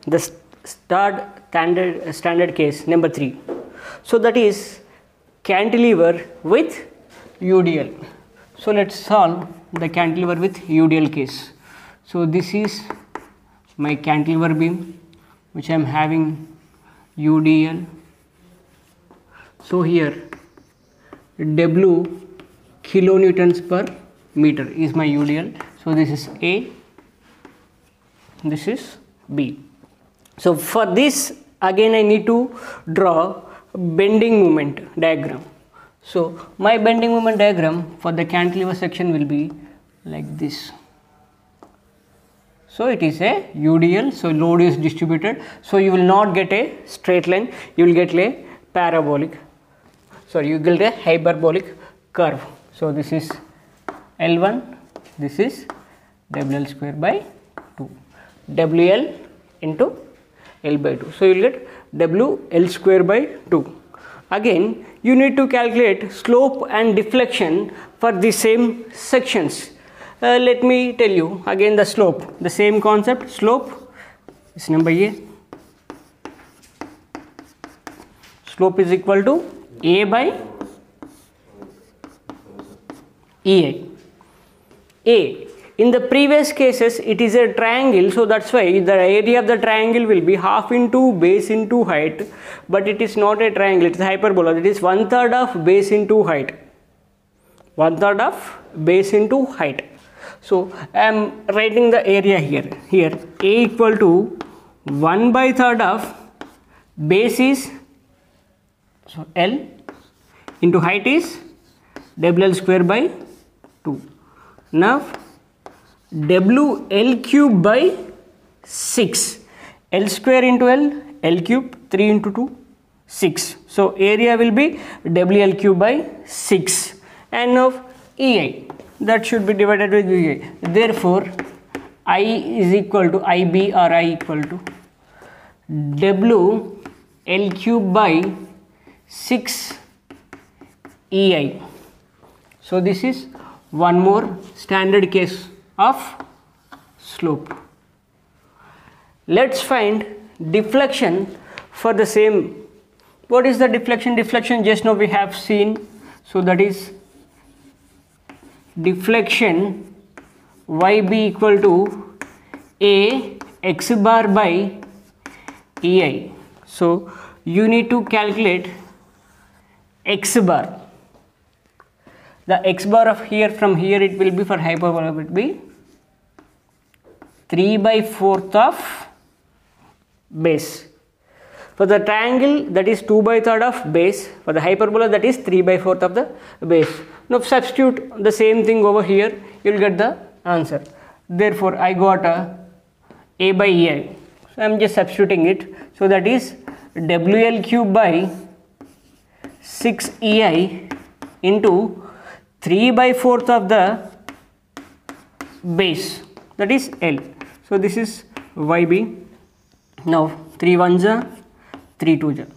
the standard case number 3. So that is cantilever with UDL. So let's solve the cantilever with UDL case. So this is my cantilever beam which I am having UDL. So here W kilonewtons per meter is my UDL. So this is A, this is B. So for this again I need to draw bending moment diagram. So my bending moment diagram for the cantilever section will be like this. So it is a UDL, so load is distributed, so you will not get a straight line, you will get a parabolic, sorry, you will get a hyperbolic curve. So this is L1, this is WL square by 2, WL into L by 2. So you will get WL square by 2. Again, you need to calculate slope and deflection for the same sections. Let me tell you again the slope, the same concept. Slope is number A. Slope is equal to A by EI. A. In the previous cases it is a triangle, so that's why the area of the triangle will be half into base into height, but it is not a triangle, it is a hyperbola. It is 1/3 of base into height. 1/3 of base into height. So I am writing the area here. Here A equal to 1/3 of base is so L into height is WL square by 2. Now WL cube by 6. L square into L cube 3 into 2 6. So area will be WL cube by 6, and now EI that should be divided with VI. Therefore I is equal to IB or I equal to WL cube by 6 EI. So this is one more standard case of slope. Let's find deflection for the same. What is the deflection? Deflection just now we have seen. So that is deflection YB equal to A x bar by EI. So you need to calculate x bar. The x bar of here, from here it will be for hyperbola, it will be 3/4 of base. For the triangle that is 2/3 of base. For the hyperbola that is 3/4 of the base. Now substitute the same thing over here, you will get the answer. Therefore I got A by EI. So I am just substituting it. So that is WL cube by 6 EI into 3/4 of the base, that is L. So this is YB. Now 3 1s are 3 2s are.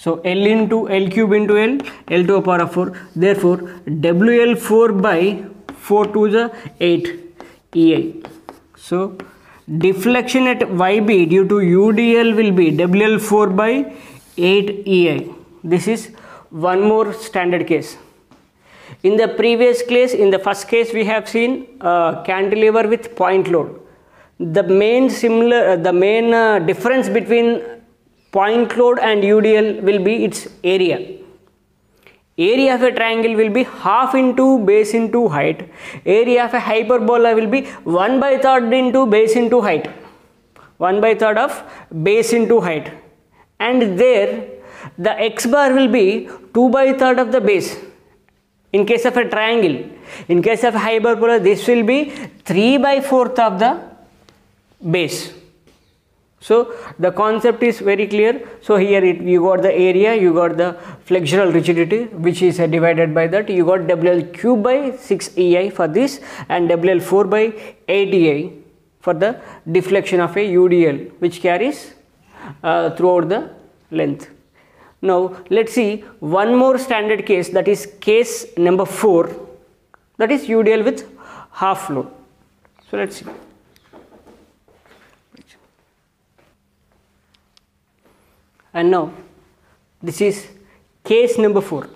So L into L cube into L to the power of 4. Therefore WL 4 by 4 2s are 8 EI. So deflection at YB due to UDL will be WL 4 by 8 EI. This is one more standard case. In the previous case, in the first case we have seen cantilever with point load. The main difference between point load and UDL will be its area. Area of a triangle will be half into base into height. Area of a hyperbola will be 1/3 into base into height. 1/3 of base into height. And there the x bar will be 2/3 of the base. In case of a triangle, in case of a hyperbola, this will be 3/4 of the base. So the concept is very clear. So here you got the area, you got the flexural rigidity, which is divided by that. You got WL cube by 6 EI for this, and WL 4 by 8 EI for the deflection of a UDL, which carries throughout the length. Now let's see one more standard case, that is case number 4, that is UDL with half load. So let's see. And now this is case number 4.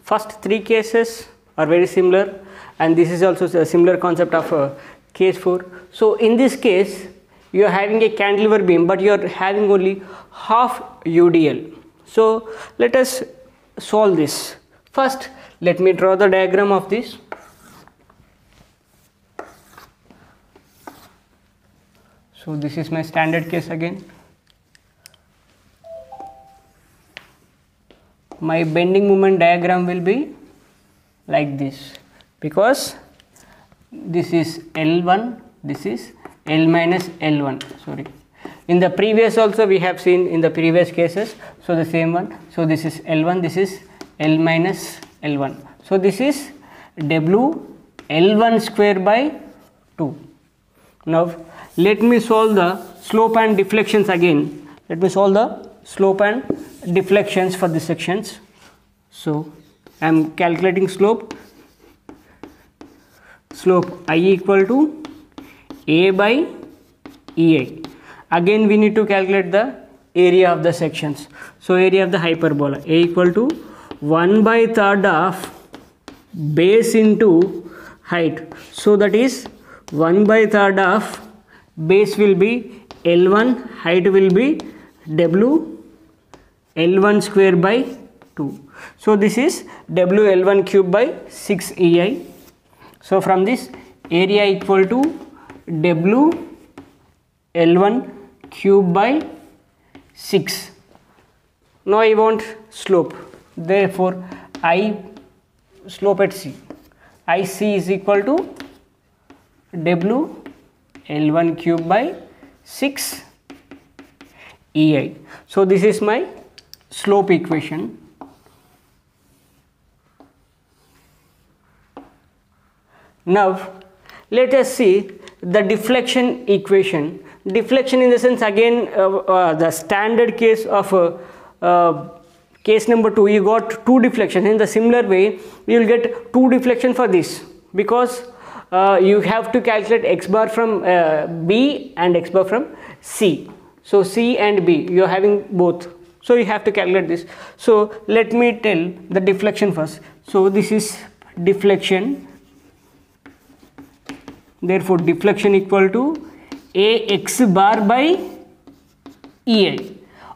First 3 cases are very similar, and this is also a similar concept of case 4. So in this case you are having a cantilever beam, but you are having only half UDL. So let us solve this. First let me draw the diagram of this. So this is my standard case again. My bending moment diagram will be like this, because this is L1, this is L minus L1, sorry. In the previous also we have seen in the previous cases, so the same one. So this is L1, this is L minus L1. So this is W L1 square by 2. Now let me solve the slope and deflections again. Let me solve the slope and deflections for the sections. So I am calculating slope I equal to A by EI. Again we need to calculate the area of the sections. So area of the hyperbola, A equal to 1/3 of base into height. So that is 1/3 of base will be L1, height will be W L1 square by 2. So this is W L1 cube by 6 EI. So from this, area equal to W L1 cube by 6. Now I want slope. Therefore I slope at C. IC is equal to W L1 cube by 6 EI. So this is my slope equation. Now let us see the deflection equation. Deflection in the sense, again the standard case of case number 2, you got 2 deflections. In the similar way you will get 2 deflection for this, because you have to calculate x bar from B and x bar from C. So C and B, you are having both, so you have to calculate this. So let me tell the deflection first. So this is deflection. Therefore deflection equal to Ax bar by EI.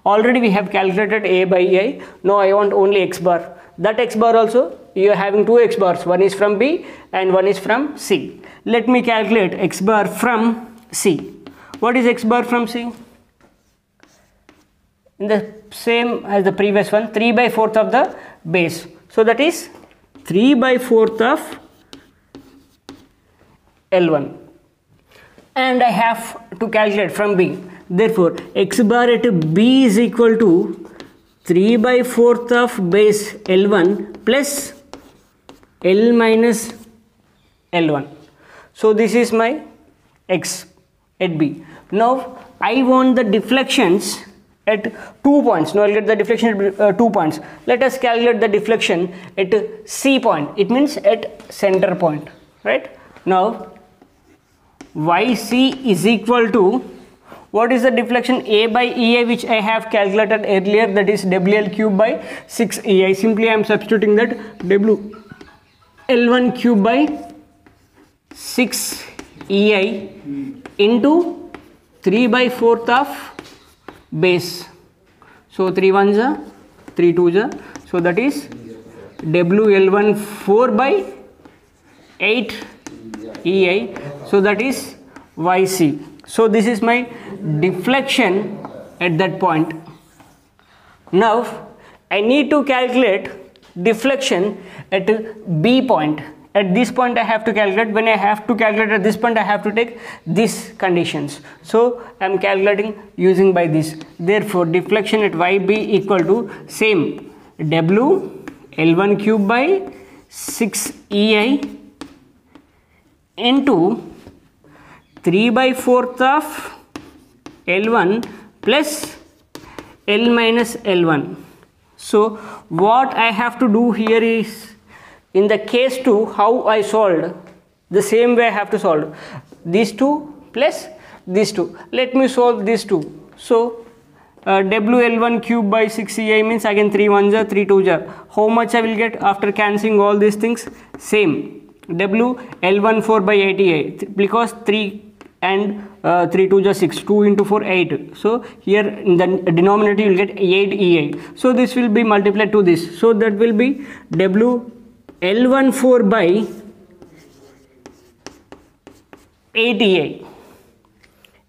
Already we have calculated A by EI. Now I want only x bar. That x bar also, you are having 2 x bars. One is from B and one is from C. Let me calculate x bar from C. What is x bar from C? In the same as the previous one, 3/4 of the base. So that is 3/4 of L1. And I have to calculate from B. Therefore x bar at B is equal to 3/4 of base L1 plus L minus L1. So this is my x at B. Now I want the deflections at 2 points. Now I'll get the deflection at 2 points. Let us calculate the deflection at C point. It means at center point, right? Now YC is equal to, what is the deflection A by EI, which I have calculated earlier, that is WL cube by 6 EI. Simply I am substituting that W L1 cube by 6 EI into 3/4 of base. So 3 1s are 3 2s are, so that is WL1 4/8 EI. So that is YC. So this is my deflection at that point. Now I need to calculate deflection at B point. At this point I have to calculate. When I have to calculate at this point, I have to take these conditions. So I am calculating using by this. Therefore deflection at YB equal to same W L1 cube by 6 EI into 3/4 of L1 plus L minus L1. So what I have to do here is, in the case 2, how I solved, the same way I have to solve these 2 plus these 2. Let me solve these 2. So WL1 cube by 6EI means again 3 ones are 3 twos are. How much I will get after cancelling all these things? Same. WL14 by 8EI because 3 and 3 twos are 6. 2 into 4 8. So here in the denominator you will get 8EI. So this will be multiplied to this. So that will be WL14 by 8EI.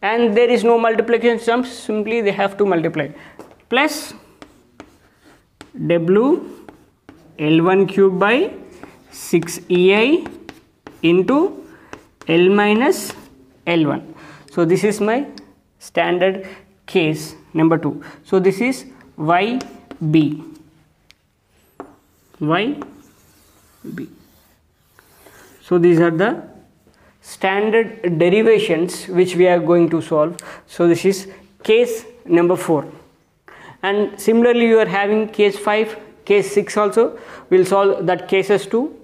And there is no multiplication sums, simply they have to multiply, plus WL1 cube by 6EI into L minus L1. So this is my standard case number 2. So this is YB. So these are the standard derivations which we are going to solve. So this is case number 4, and similarly you are having case 5, case 6 also. We'll solve that cases too.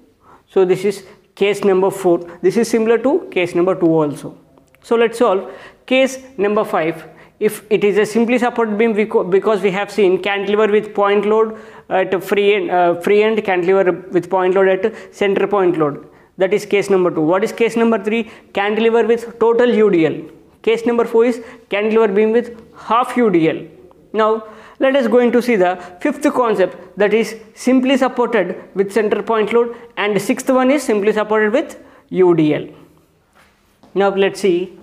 So this is case number 4. This is similar to case number 2 also. So let's solve case number 5. If it is a simply supported beam, because we have seen cantilever with point load at free end, cantilever with point load at center point load. That is case number 2. What is case number 3? Cantilever with total UDL. Case number 4 is cantilever beam with half UDL. Now let us go into see the fifth concept, that is simply supported with center point load, and sixth one is simply supported with UDL. Now let's see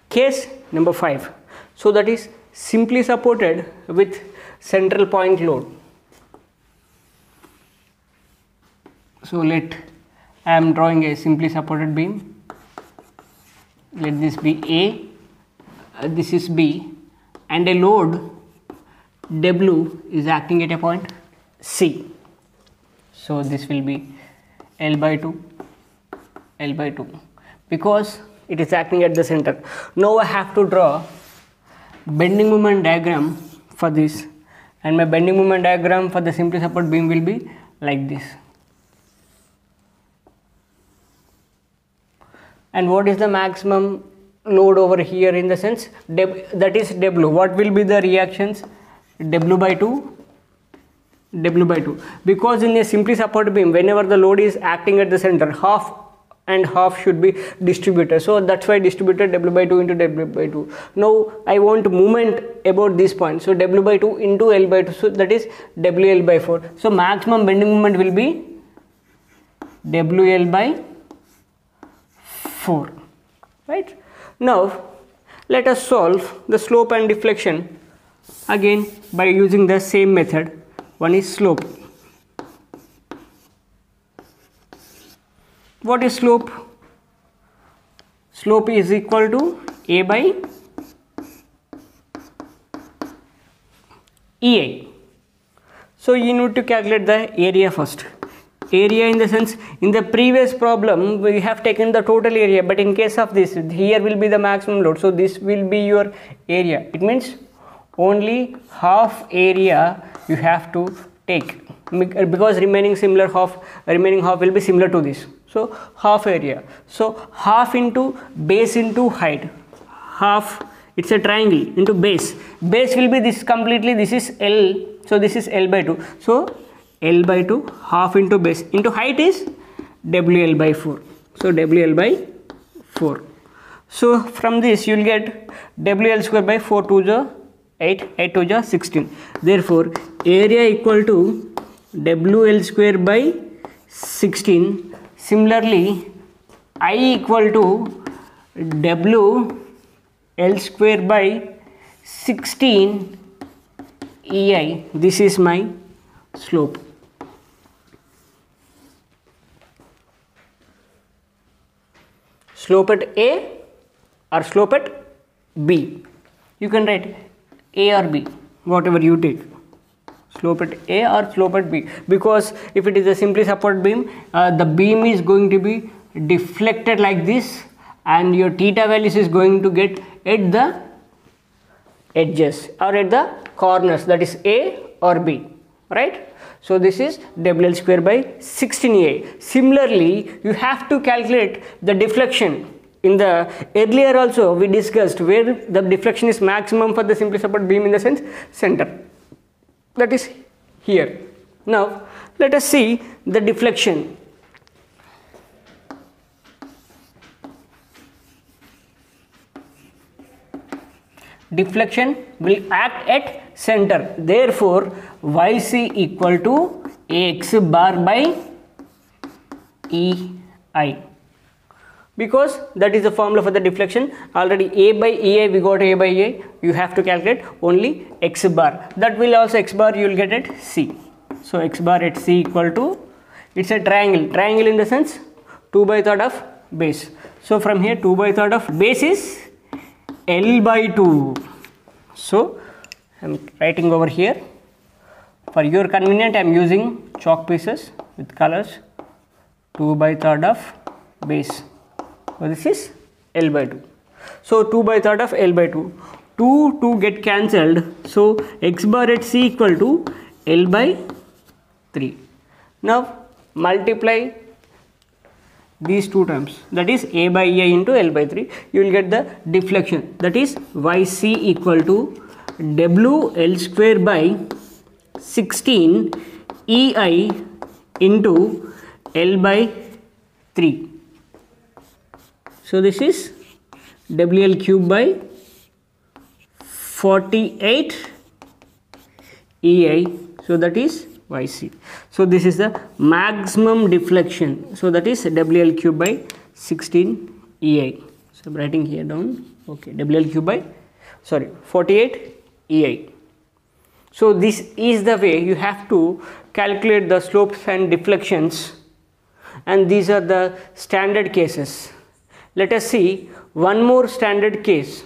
case number 5. So that is simply supported with central point load. So I am drawing a simply supported beam. Let this be A, this is B, and a load W is acting at a point C. So this will be L by 2, because it is acting at the center. Now I have to draw bending moment diagram for this, and my bending moment diagram for the simply supported beam will be like this. And what is the maximum load over here in the sense that is W. What will be the reactions? W by 2, because in a simply supported beam, whenever the load is acting at the center, half and half should be distributed. So that's why distributed W by 2 into W by 2. Now I want movement about this point. So W by 2 into L by 2. So that is WL by 4. So maximum bending moment will be WL by 4. Right? Now let us solve the slope and deflection again by using the same method. One is slope. What is slope? Slope is equal to A by EI. So you need to calculate the area first. Area in the sense, in the previous problem we have taken the total area, but in case of this, here will be the maximum load. So this will be your area. It means only half area you have to take, because remaining half will be similar to this. So half area. So half into base into height. Half, it's a triangle, into base. Base will be this completely. This is L. So this is L by 2. So L by 2, half into base into height is WL by 4. So WL by 4. So from this you will get WL square by 4 to the 8, 8 to the 16. Therefore area equal to WL square by 16. Similarly, I equal to WL square by 16 EI. This is my slope. Slope at A or slope at B. You can write A or B, whatever you take. Slope at A or slope at B, because if it is a simply supported beam, the beam is going to be deflected like this, and your theta values is going to get at the edges or at the corners, that is A or B, right? So this is WL square by 16A. Similarly, you have to calculate the deflection in the earlier also we discussed where the deflection is maximum for the simply supported beam in the sense center, that is here. Now let us see the deflection. Deflection will act at center, therefore YC equal to AX bar by EI, because that is the formula for the deflection. Already A by EI, we got A by EI, you have to calculate only X bar, that will also X bar you will get at C. So X bar at C equal to, it's a triangle in the sense 2/3 of base. So from here 2/3 of base is L by 2. So I am writing over here, for your convenience I am using chalk pieces with colors. 2/3 of base, so this is L by 2. So 2/3 of L by 2, 2 get cancelled, so X bar at C equal to L by 3. Now multiply these two terms, that is A by EI into L by 3, you will get the deflection, that is YC equal to WL square by 16 EI into L by 3. So this is WL cube by 48 EI, so that is YC. So this is the maximum deflection, so that is WL cube by 16 EI. So I'm writing here down, okay, WL cube by 48 EI. So this is the way you have to calculate the slopes and deflections, and these are the standard cases. Let us see one more standard case.